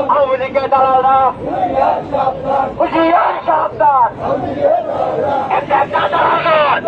আওয়ামী লীগের দালালরা হুঁশিয়ার সাবধান একটা দালাল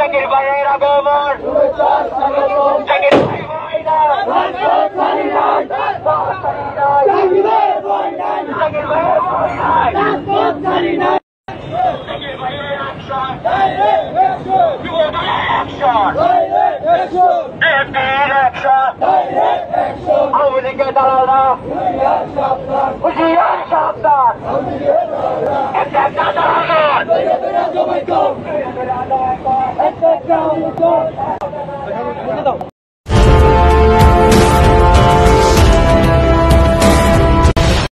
জাকির ভাইয়ের আগমন জাকির আওয়ামী লীগের দালালরা হুঁশিয়ার সাবধান একটা দালাল